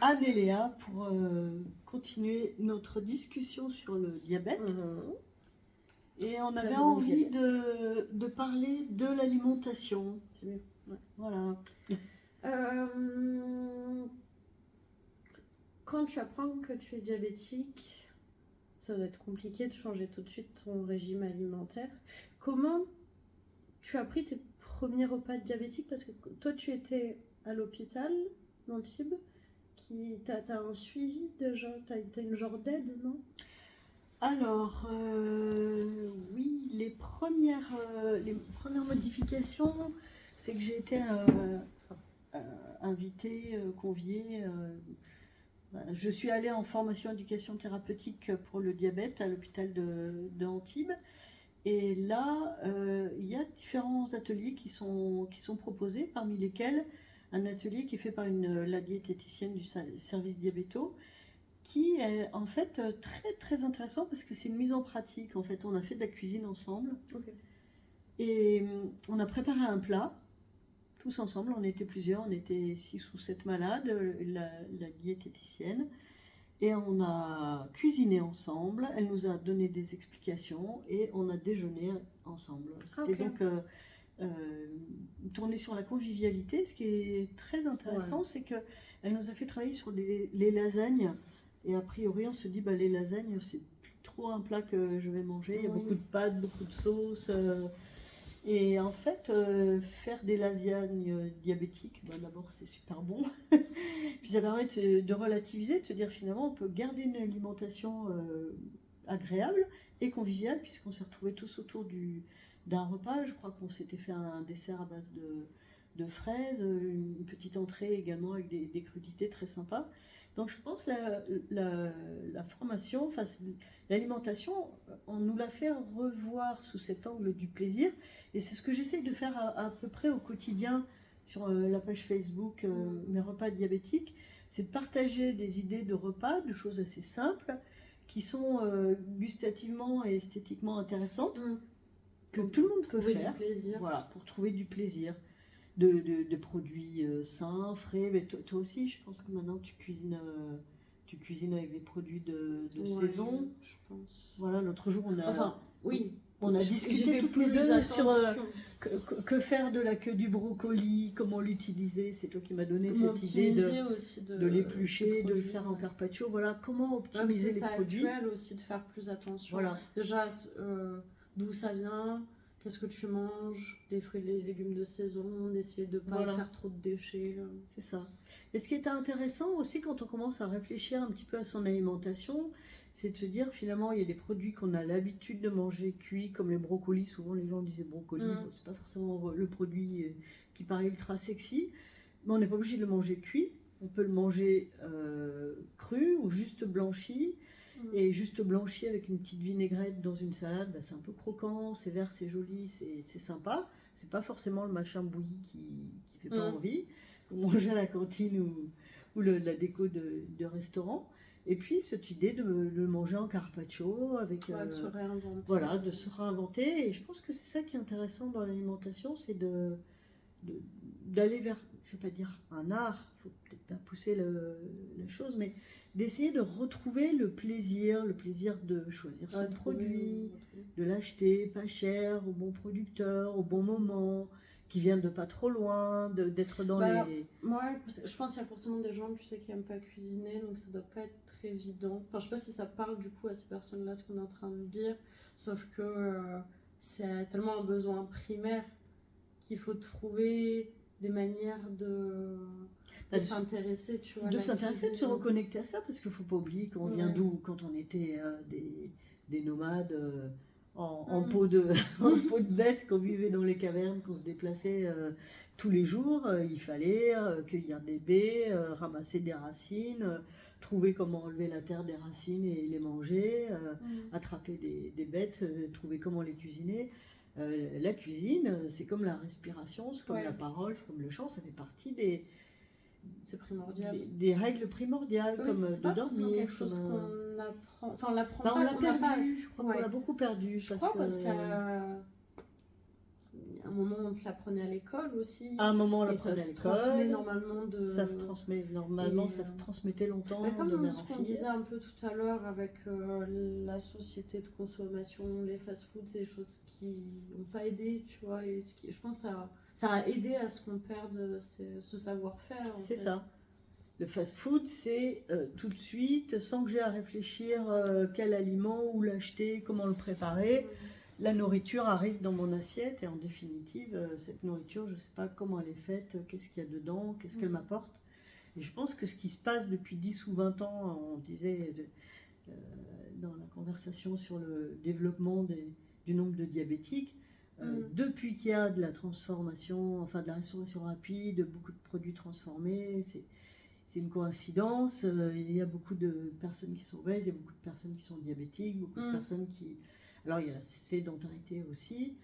Anne et Léa pour continuer notre discussion sur le diabète. Et on avait envie de parler de l'alimentation. C'est mieux. Ouais. Voilà. Quand tu apprends que tu es diabétique, ça doit être compliqué de changer tout de suite ton régime alimentaire. Comment tu as pris tes premiers repas de diabétique? Parce que toi, tu étais à l'hôpital d'Antibes. T'as un suivi déjà? T'as une genre d'aide, non? Alors, oui, les premières modifications, c'est que j'ai été invitée, conviée. Je suis allée en formation éducation thérapeutique pour le diabète à l'hôpital de Antibes. Et là, il y a différents ateliers qui sont proposés, parmi lesquels un atelier qui est fait par la diététicienne du service diabéto, qui est en fait très très intéressant parce que c'est une mise en pratique. En fait, on a fait de la cuisine ensemble. Okay. Et on a préparé un plat, tous ensemble, on était plusieurs, on était 6 ou 7 malades, la diététicienne. Et on a cuisiné ensemble, elle nous a donné des explications et on a déjeuné ensemble. C'était donc tourné sur la convivialité. Ce qui est très intéressant, c'est qu'elle nous a fait travailler sur les lasagnes. Et a priori, on se dit, les lasagnes, c'est plus trop un plat que je vais manger. Il y a beaucoup de pâtes, beaucoup de sauce. Et en fait, faire des lasagnes diabétiques, d'abord c'est super bon. Puis ça permet de relativiser, de se dire finalement on peut garder une alimentation agréable et conviviale, puisqu'on s'est retrouvés tous autour d'un repas. Je crois qu'on s'était fait un dessert à base de fraises, une petite entrée également avec des crudités très sympas. Donc je pense la formation, l'alimentation, on nous l'a fait revoir sous cet angle du plaisir. Et c'est ce que j'essaye de faire à peu près au quotidien sur la page Facebook Mes repas diabétiques. C'est de partager des idées de repas, de choses assez simples, qui sont gustativement et esthétiquement intéressantes, que tout le monde peut faire. Du plaisir. Voilà, pour trouver du plaisir. De produits sains, frais. Mais toi aussi, je pense que maintenant tu cuisines avec des produits de saison. Je pense. Voilà, l'autre jour on a. Enfin, oui. On a discuté toutes les deux sur que faire de la queue du brocoli, comment l'utiliser. C'est toi qui m'as donné cette idée de l'éplucher, de le faire en carpaccio. Voilà, comment optimiser les produits. C'est actuel aussi de faire plus attention. Voilà. Déjà, d'où ça vient. Qu'est-ce que tu manges? Des fruits et des légumes de saison, d'essayer de ne pas faire trop de déchets. C'est ça. Et ce qui est intéressant aussi quand on commence à réfléchir un petit peu à son alimentation, c'est de se dire finalement il y a des produits qu'on a l'habitude de manger cuits, comme les brocolis. Souvent les gens disaient brocoli, c'est pas forcément le produit qui paraît ultra sexy, mais on n'est pas obligé de le manger cuit. On peut le manger cru ou juste blanchi. Et juste blanchi avec une petite vinaigrette dans une salade, c'est un peu croquant, c'est vert, c'est joli, c'est sympa. C'est pas forcément le machin bouilli qui fait pas envie, qu'on mange à la cantine ou la déco de restaurant. Et puis cette idée de le manger en carpaccio avec de se réinventer. Voilà, de se réinventer. Et je pense que c'est ça qui est intéressant dans l'alimentation, c'est d'aller vers, je vais pas dire un art, faut peut-être pas pousser la chose, mais d'essayer de retrouver le plaisir de choisir son produit, de l'acheter pas cher, au bon producteur, au bon moment, qui vient de pas trop loin, d'être dans les... Moi, je pense qu'il y a forcément des gens, tu sais, qui n'aiment pas cuisiner, donc ça doit pas être très évident. Enfin, je sais pas si ça parle du coup à ces personnes-là, ce qu'on est en train de dire, sauf que c'est tellement un besoin primaire qu'il faut trouver des manières de s'intéresser, tu vois. De s'intéresser, de se reconnecter à ça, parce qu'il ne faut pas oublier qu'on vient d'où, quand on était des nomades en peau de bête, qu'on vivait dans les cavernes, qu'on se déplaçait tous les jours. Il fallait cueillir des baies, ramasser des racines, trouver comment enlever la terre des racines et les manger, attraper des bêtes, trouver comment les cuisiner. La cuisine, c'est comme la respiration, c'est comme la parole, c'est comme le chant, ça fait partie c'est primordial. Des règles primordiales, comme de dormir. Quelque chose qu'on apprend. Enfin, on l'apprend pas. On l'a perdu, je crois qu'on l'a beaucoup perdu. Je crois parce qu'il y a moment on te l'apprenait à l'école aussi. À un moment, on Et ça l'apprenait à se transmet l'école. normalement de... Ça se transmet normalement, Et, ça se transmettait longtemps mais de comme mère ce en qu'on fille. disait un peu tout à l'heure avec la société de consommation, les fast-foods, c'est des choses qui n'ont pas aidé, tu vois. Et je pense que ça a aidé à ce qu'on perde ce savoir-faire. C'est ça. Le fast-food, c'est tout de suite, sans que j'ai à réfléchir quel aliment, où l'acheter, comment le préparer. La nourriture arrive dans mon assiette et en définitive, cette nourriture, je ne sais pas comment elle est faite, qu'est-ce qu'il y a dedans, qu'est-ce qu'elle m'apporte. Et je pense que ce qui se passe depuis 10 ou 20 ans, on disait dans la conversation sur le développement du nombre de diabétiques, depuis qu'il y a de la transformation, enfin de la restauration rapide, beaucoup de produits transformés, c'est une coïncidence. Il y a beaucoup de personnes qui sont obèses, il y a beaucoup de personnes qui sont diabétiques, beaucoup de personnes qui... Alors il y a la sédentarité aussi,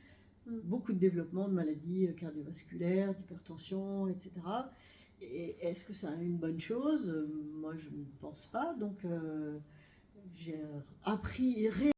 beaucoup de développement de maladies cardiovasculaires, d'hypertension, etc. Et est-ce que c'est une bonne chose? Moi je ne pense pas, donc j'ai appris